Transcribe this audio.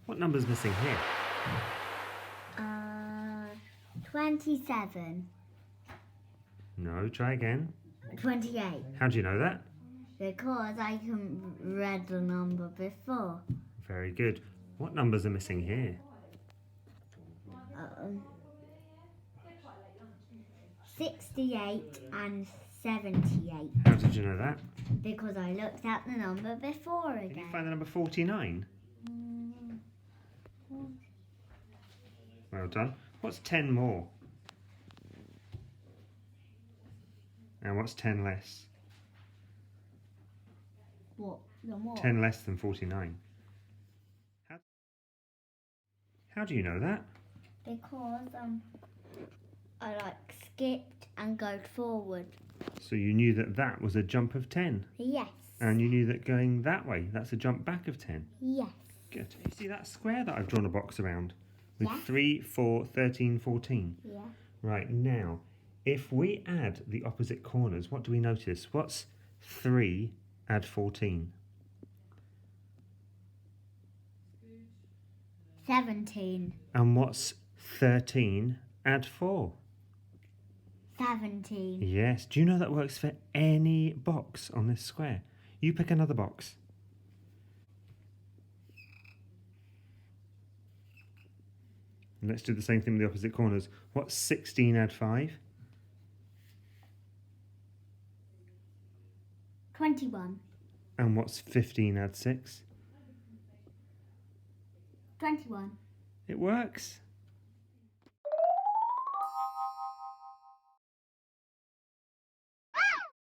What number's missing here? 27. No, try again. 28. How do you know that? Because I can read the number before. Very good. What numbers are missing here? 68 and 78. How did you know that? Because I looked at the number before again. Did you find the number 49? Well done. What's 10 more? And what's 10 less? What? The more? 10 less than 49. How do you know that? Because I skipped and go forward. So you knew that that was a jump of 10. Yes. And you knew that going that way, that's a jump back of 10. Yes. Good. You see that square that I've drawn a box around? With Yes. 3, 4, 13, 14. Yeah. Right, now, if we add the opposite corners, what do we notice? What's 3 add 14? 17. And what's 13 add 4? 17. Yes. Do you know that works for any box on this square? You pick another box. And let's do the same thing with the opposite corners. What's 16 add 5? 21. And what's 15 add 6? 21. It works.